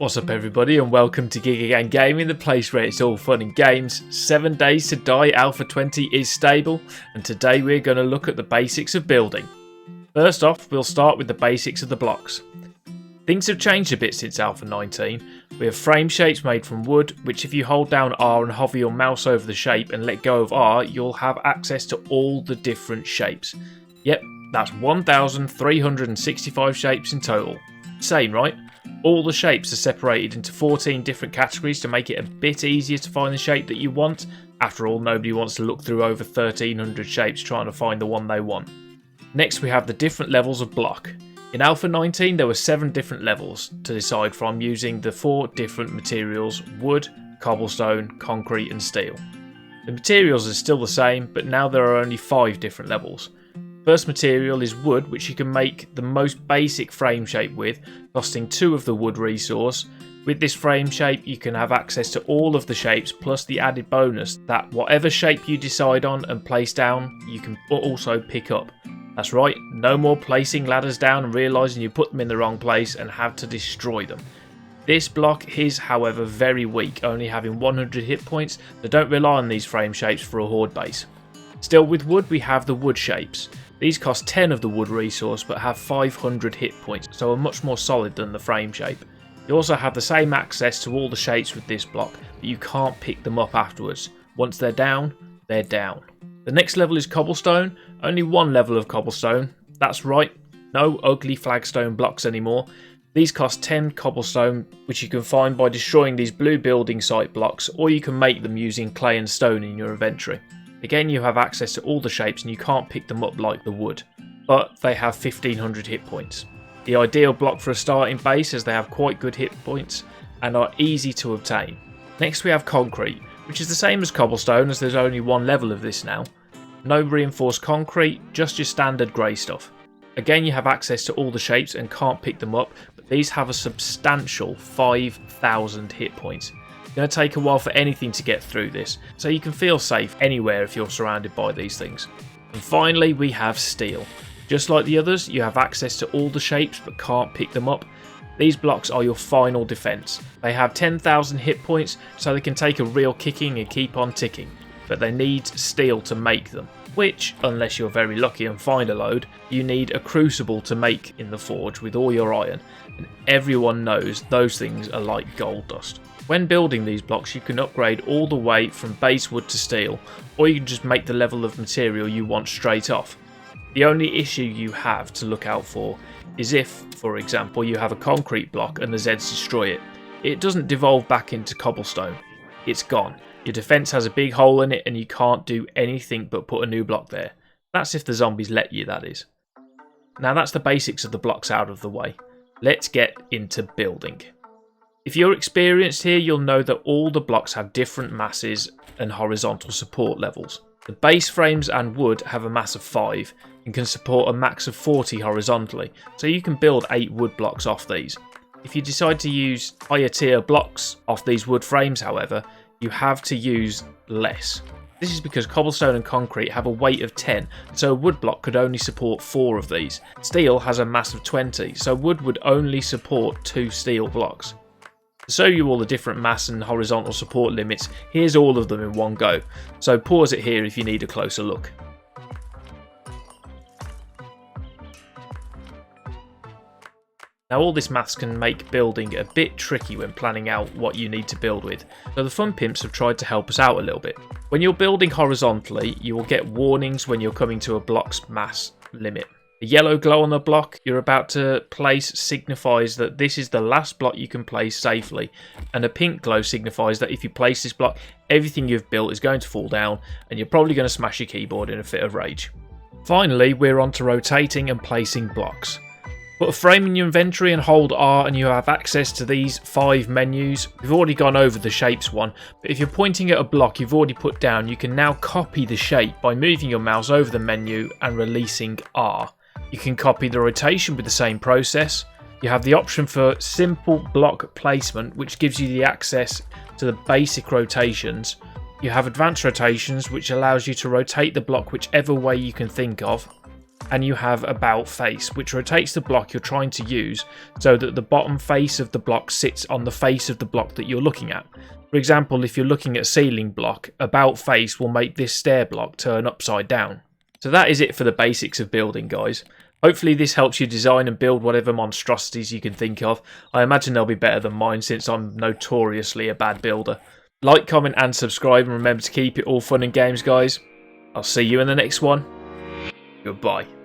What's up everybody and welcome to Gig Again Gaming, the place where it's all fun and games. 7 Days to Die Alpha 20 is stable, and today we're going to look at the basics of building. First off, we'll start with the basics of the blocks. Things have changed a bit since Alpha 19. We have frame shapes made from wood, which if you hold down R and hover your mouse over the shape and let go of R, you'll have access to all the different shapes. Yep, that's 1,365 shapes in total. Insane, right? All the shapes are separated into 14 different categories to make it a bit easier to find the shape that you want. After all, nobody wants to look through over 1,300 shapes trying to find the one they want. Next we have the different levels of block. In Alpha 19 there were 7 different levels to decide from using the 4 different materials: wood, cobblestone, concrete and steel. The materials are still the same, but now there are only 5 different levels. First material is wood, which you can make the most basic frame shape with, costing 2 of the wood resource. With this frame shape you can have access to all of the shapes, plus the added bonus that whatever shape you decide on and place down you can also pick up. That's right, no more placing ladders down and realising you put them in the wrong place and have to destroy them. This block is however very weak, only having 100 hit points, so don't rely on these frame shapes for a horde base. Still with wood we have the wood shapes. These cost 10 of the wood resource but have 500 hit points, so are much more solid than the frame shape. You also have the same access to all the shapes with this block, but you can't pick them up afterwards. Once they're down, they're down. The next level is cobblestone. Only one level of cobblestone. That's right, no ugly flagstone blocks anymore. These cost 10 cobblestone, which you can find by destroying these blue building site blocks, or you can make them using clay and stone in your inventory. Again, you have access to all the shapes and you can't pick them up like the wood, but they have 1,500 hit points. The ideal block for a starting base, as they have quite good hit points and are easy to obtain. Next we have concrete, which is the same as cobblestone, as there's only one level of this now. No reinforced concrete, just your standard grey stuff. Again, you have access to all the shapes and can't pick them up, but these have a substantial 5,000 hit points. It's going to take a while for anything to get through this, so you can feel safe anywhere if you're surrounded by these things. And finally we have steel. Just like the others, you have access to all the shapes but can't pick them up. These blocks are your final defense. They have 10,000 hit points, so they can take a real kicking and keep on ticking, but they need steel to make them, which, unless you're very lucky and find a load, you need a crucible to make in the forge with all your iron, and everyone knows those things are like gold dust. When building these blocks you can upgrade all the way from base wood to steel, or you can just make the level of material you want straight off. The only issue you have to look out for is if, for example, you have a concrete block and the Zeds destroy it. It doesn't devolve back into cobblestone. It's gone. Your defense has a big hole in it and you can't do anything but put a new block there. That's if the zombies let you, that is. Now that's the basics of the blocks out of the way. Let's get into building. If you're experienced here, you'll know that all the blocks have different masses and horizontal support levels. The base frames and wood have a mass of 5 and can support a max of 40 horizontally, so you can build 8 wood blocks off these. If you decide to use higher tier blocks off these wood frames, however, you have to use less. This is because cobblestone and concrete have a weight of 10, so a wood block could only support 4 of these. Steel has a mass of 20, so wood would only support 2 steel blocks. To show you all the different mass and horizontal support limits, here's all of them in one go, so pause it here if you need a closer look. Now all this maths can make building a bit tricky when planning out what you need to build with, so the fun pimps have tried to help us out a little bit. When you're building horizontally, you will get warnings when you're coming to a block's mass limit. The yellow glow on the block you're about to place signifies that this is the last block you can place safely, and a pink glow signifies that if you place this block, everything you've built is going to fall down and you're probably going to smash your keyboard in a fit of rage. Finally, we're on to rotating and placing blocks. Put a frame in your inventory and hold R and you have access to these 5 menus. We've already gone over the shapes one, but if you're pointing at a block you've already put down, you can now copy the shape by moving your mouse over the menu and releasing R. You can copy the rotation with the same process. You have the option for simple block placement, which gives you the access to the basic rotations. You have advanced rotations, which allows you to rotate the block whichever way you can think of. and you have about face, which rotates the block you're trying to use so that the bottom face of the block sits on the face of the block that you're looking at. For example, if you're looking at a ceiling block, about face will make this stair block turn upside down. So that is it for the basics of building, guys. Hopefully this helps you design and build whatever monstrosities you can think of. I imagine they'll be better than mine since I'm notoriously a bad builder. Like, comment and subscribe, and remember to keep it all fun and games, guys. I'll see you in the next one. Goodbye.